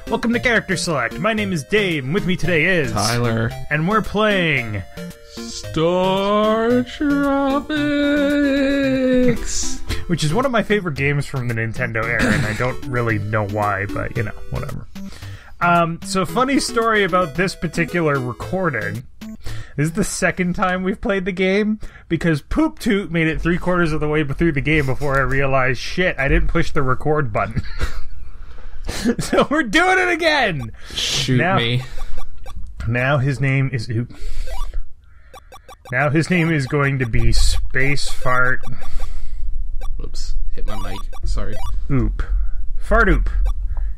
Welcome to Character Select. My name is Dave, and with me today is... Tyler. And we're playing... Startropics! Which is one of my favorite games from the Nintendo era, and I don't really know why, but, you know, whatever. So funny story about this particular recording. This is the second time we've played the game, because Poop Toot made it 3/4 of the way through the game before I realized, shit, I didn't push the record button. So we're doing it again! Shoot me. Now his name is Oop. Now his name is going to be Space Fart... Oops. Hit my mic. Sorry. Oop. Fartoop.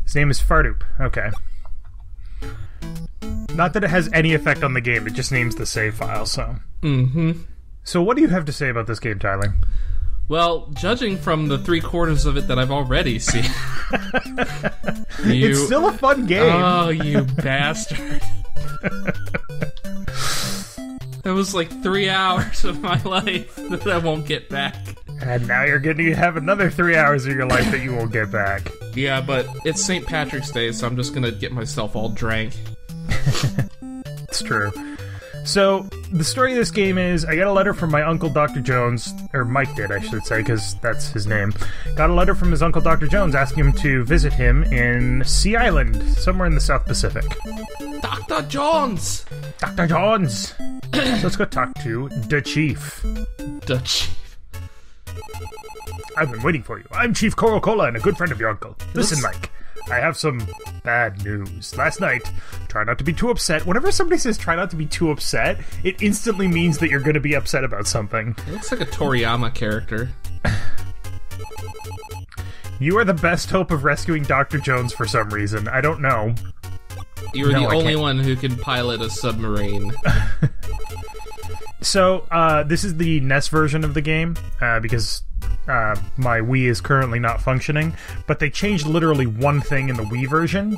His name is Fartoop. Okay. Not that it has any effect on the game, it just names the save file, so... Mm-hmm. So what do you have to say about this game, Tyler? Well, judging from the 3/4 of it that I've already seen... It's still a fun game! Oh, you bastard. That was like 3 hours of my life that I won't get back. And now you're going to have another 3 hours of your life that you won't get back. Yeah, but it's St. Patrick's Day, so I'm just gonna get myself all drank. It's true. So, the story of this game is, I got a letter from my uncle Dr. Jones, or Mike did, I should say, because that's his name. Got a letter from his uncle Dr. Jones asking him to visit him in Sea Island, somewhere in the South Pacific. Dr. Jones! Dr. Jones! So let's go talk to the Chief. The Chief. I've been waiting for you. I'm Chief Coral Cola and a good friend of your uncle. Listen, Mike, I have some bad news. Last night, try not to be too upset. Whenever somebody says try not to be too upset, it instantly means that you're going to be upset about something. It looks like a Toriyama character. You are the best hope of rescuing Dr. Jones for some reason. I don't know. You're the only one who can pilot a submarine. So, this is the NES version of the game, because my Wii is currently not functioning, but they changed literally one thing in the Wii version,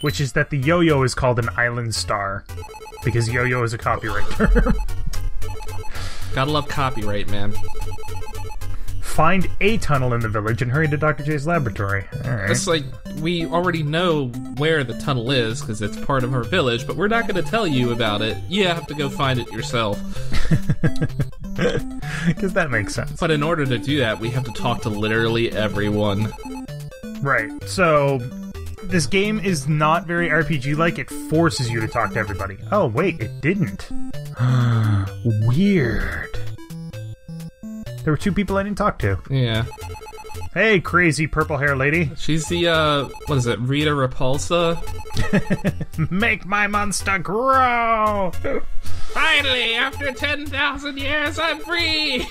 which is that the yo-yo is called an island star, because yo-yo is a copyright term. Gotta love copyright, man. Find a tunnel in the village and hurry to Dr. J's laboratory. Alright. It's like, we already know where the tunnel is, because it's part of our village, but we're not going to tell you about it. You have to go find it yourself. Because that makes sense. But in order to do that, we have to talk to literally everyone. Right, so... this game is not very RPG-like. It forces you to talk to everybody. Oh, wait, it didn't. Weird. There were two people I didn't talk to. Yeah. Hey, crazy purple hair lady. She's the, what is it, Rita Repulsa? Make my monster grow! Finally, after 10,000 years, I'm free!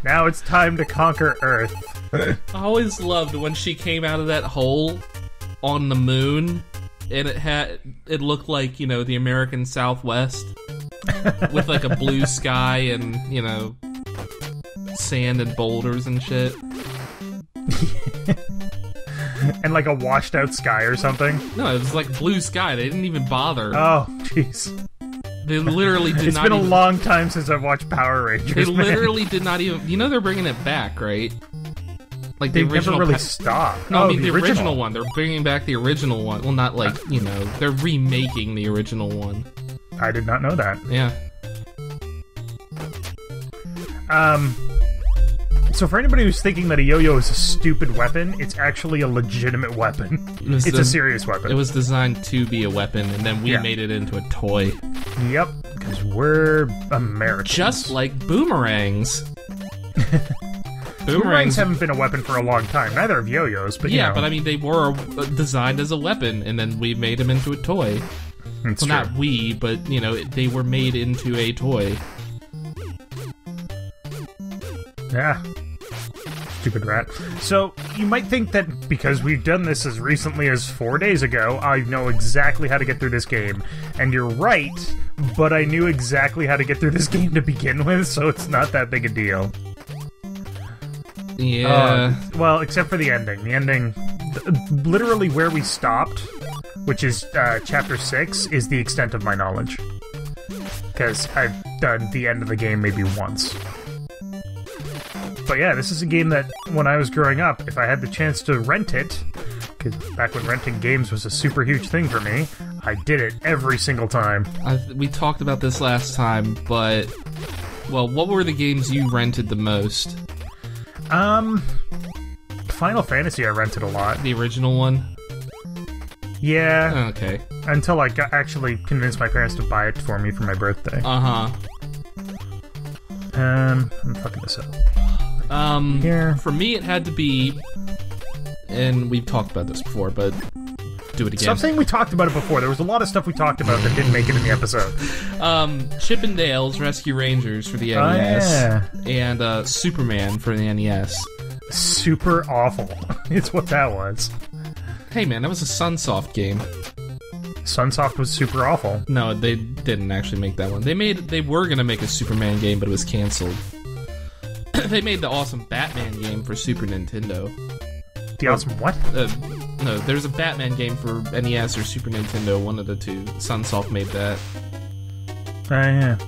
Now it's time to conquer Earth. I always loved when she came out of that hole on the moon, and it looked like, you know, the American Southwest, with like a blue sky and, you know, sand and boulders and shit. And like a washed out sky or something? No, it was like blue sky. They didn't even bother. Oh, jeez. They literally did It's not been a even... long time since I've watched Power Rangers, They literally did not even... You know they're bringing it back, right? Like the They've original never really stopped. No, oh, I mean the original one. They're bringing back the original one. Well, not like, you know, they're remaking the original one. I did not know that. Yeah. So for anybody who's thinking that a yo-yo is a stupid weapon, it's actually a legitimate weapon. It's a serious weapon. It was designed to be a weapon, and then we made it into a toy. Yep, because we're Americans. Just like boomerangs. Boomerangs haven't been a weapon for a long time. Neither have yo-yos, but you know. but I mean, they were designed as a weapon, and then we made them into a toy. It's well, not we, but, you know, they were made into a toy. Yeah. Stupid rat. So, you might think that because we've done this as recently as 4 days ago, I know exactly how to get through this game. And you're right, but I knew exactly how to get through this game to begin with, so it's not that big a deal. Yeah. Well, except for the ending. The ending, literally where we stopped, which is Chapter 6, is the extent of my knowledge. Because I've done the end of the game maybe once. But yeah, this is a game that, when I was growing up, if I had the chance to rent it, Because back when renting games was a super huge thing for me, I did it every single time. We talked about this last time, but... Well, what were the games you rented the most? Final Fantasy I rented a lot. The original one? Yeah. Okay. Until I actually convinced my parents to buy it for me for my birthday. Uh-huh. I'm fucking this up. Here. For me, it had to be... And we've talked about this before, but do it again. Stop saying we talked about it before. There was a lot of stuff we talked about that didn't make it in the episode. Chip and Dale's Rescue Rangers for the NES. Yeah. And Superman for the NES. Super awful. It's what that was. Hey man, that was a Sunsoft game. Sunsoft was super awful. No, they didn't actually make that one. They were gonna make a Superman game, but it was canceled. They made the awesome Batman game for Super Nintendo. The awesome what? No, there's a Batman game for NES or Super Nintendo, one of the two. Sunsoft made that. Yeah.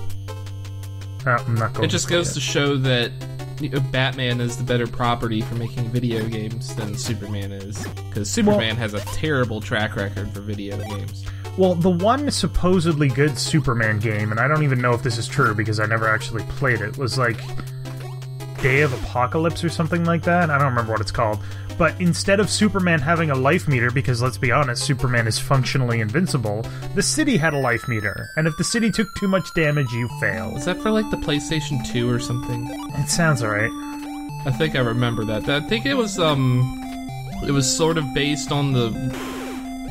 I'm not going It just goes to show that Batman is the better property for making video games than Superman is. Because Superman has a terrible track record for video games. Well, the one supposedly good Superman game, and I don't even know if this is true because I never actually played it, was like Day of Apocalypse or something like that. I don't remember what it's called. But instead of Superman having a life meter, because let's be honest, Superman is functionally invincible, the city had a life meter. And if the city took too much damage, you failed. Is that for like the PlayStation 2 or something? It sounds alright. I think I remember that. I think it was sort of based on the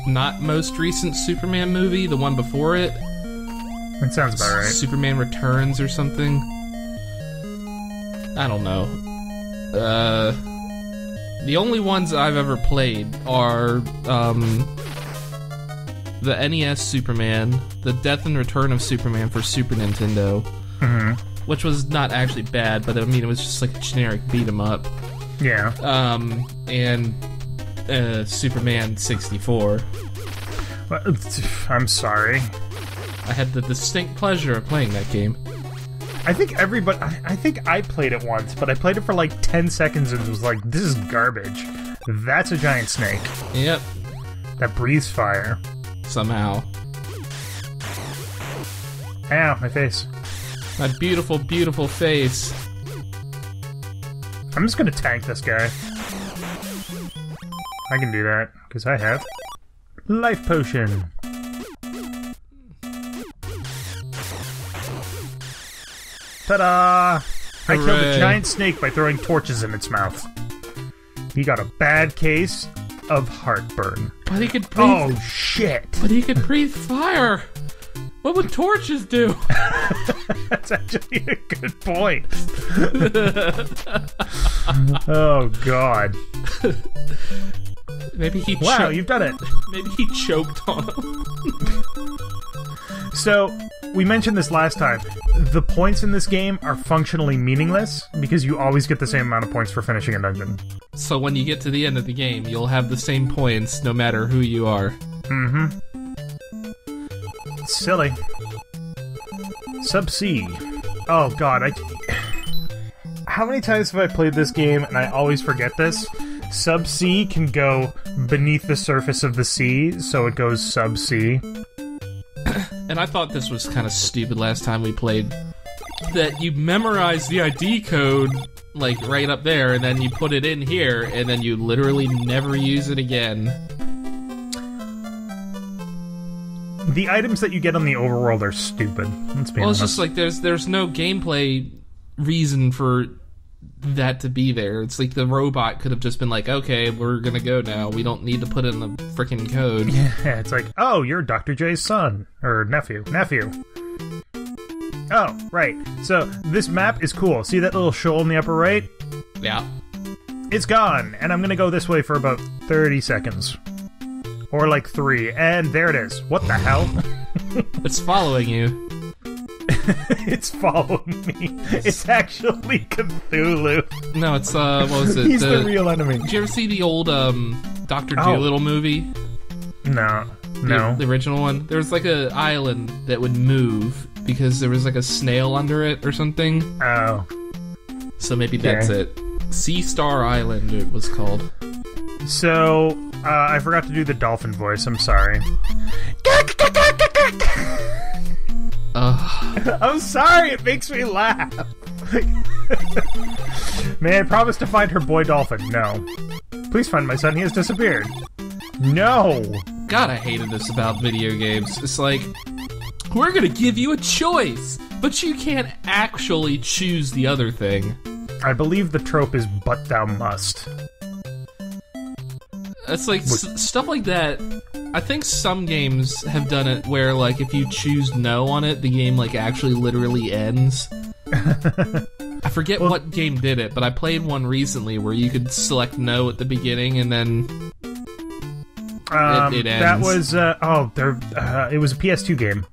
not most recent Superman movie, the one before it. It sounds about right. Superman Returns or something. I don't know. The only ones I've ever played are the NES Superman, the Death and Return of Superman for Super Nintendo, which was not actually bad, but I mean it was just like a generic beat 'em up. Yeah. And Superman 64. I'm sorry. I had the distinct pleasure of playing that game. I think I played it once, but I played it for like 10 seconds and was like, this is garbage. That's a giant snake. Yep. That breathes fire. Somehow. Ow, my face. My beautiful, beautiful face. I'm just gonna tank this guy. I can do that, because I have Life Potion. Ta-da! I killed a giant snake by throwing torches in its mouth. He got a bad case of heartburn. But he could breathe... Oh, shit! But he could breathe fire! What would torches do? That's actually a good point. Oh, God. Maybe he Wow, you've done it. Maybe he choked on him. So, we mentioned this last time. The points in this game are functionally meaningless because you always get the same amount of points for finishing a dungeon. So when you get to the end of the game, you'll have the same points no matter who you are. Mm-hmm. Silly. Sub-C. Oh, God, How many times have I played this game and I always forget this? Sub-C can go beneath the surface of the sea, so it goes sub-C. And I thought this was kind of stupid last time we played. That you memorize the ID code, like, right up there, and then you put it in here, and then you literally never use it again. The items that you get on the overworld are stupid. Let's be honest. Well, it's just like, there's no gameplay reason for that to be there. It's like the robot could have just been like, okay, we're gonna go now. We don't need to put in the freaking code. Yeah, it's like, oh, you're Dr. J's son. Or nephew. Oh, right. So, this map is cool. See that little shoal in the upper right? Yeah. It's gone, and I'm gonna go this way for about 30 seconds. Or like 3, and there it is. What the hell? It's following you. It's following me. It's actually Cthulhu. No, it's, what was it? He's the real enemy. Did you ever see the old, Dr. Dolittle movie? No. The original one? There was like an island that would move because there was like a snail under it or something. Oh. So maybe that's it. Sea Star Island, it was called. So, I forgot to do the dolphin voice. I'm sorry. I'm sorry. It makes me laugh. May I promise to find her boy dolphin? No. Please find my son. He has disappeared. No. God, I hated this about video games. It's like, we're gonna give you a choice, but you can't actually choose the other thing. I believe the trope is "but thou must." It's like stuff like that. I think some games have done it where, like, if you choose no on it, the game, like, actually literally ends. I forget what game did it, but I played one recently where you could select no at the beginning and then it ends. That was it was a PS2 game.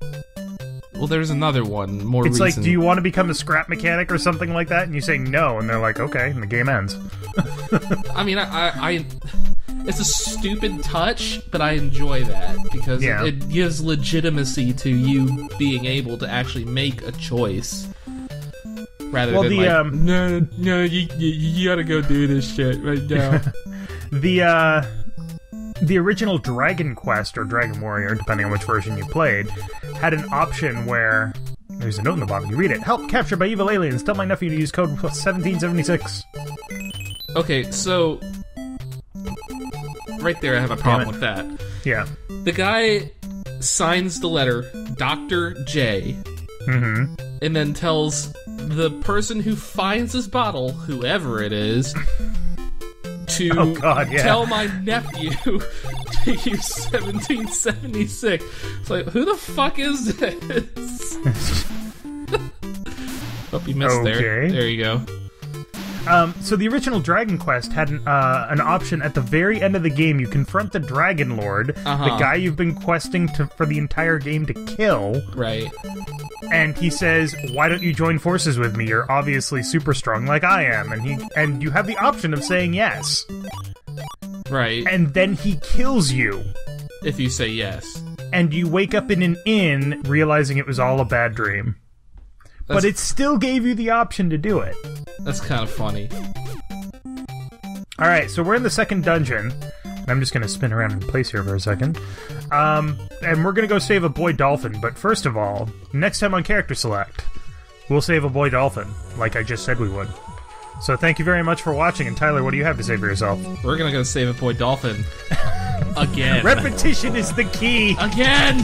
Well, there's another one more It's recent. like, do you want to become a scrap mechanic or something like that? And you say no, and they're like, okay, and the game ends. I mean, I it's a stupid touch, but I enjoy that because it gives legitimacy to you being able to actually make a choice. Rather than no, you gotta go do this shit right now. The original Dragon Quest, or Dragon Warrior, depending on which version you played, had an option where, there's a note in the bottom, you read it, help captured by evil aliens, tell my nephew to use code 1776. Okay, so, right there I have a problem with that. Yeah. The guy signs the letter, Dr. J, and then tells the person who finds this bottle, whoever it is, to tell my nephew to use 1776. It's like, who the fuck is this? Hope you missed there. There you go. So the original Dragon Quest had an option at the very end of the game. You confront the Dragon Lord, the guy you've been questing for the entire game to kill. Right. And he says, why don't you join forces with me? You're obviously super strong like I am. And you have the option of saying yes. Right. And then he kills you. If you say yes. And you wake up in an inn realizing it was all a bad dream. But it still gave you the option to do it. That's kind of funny. Alright, so we're in the second dungeon. I'm just going to spin around in place here for a second. And we're going to go save a boy dolphin. But first of all, next time on Character Select, we'll save a boy dolphin, like I just said we would. So thank you very much for watching. And Tyler, what do you have to say for yourself? We're going to go save a boy dolphin. Again. Repetition is the key. Again!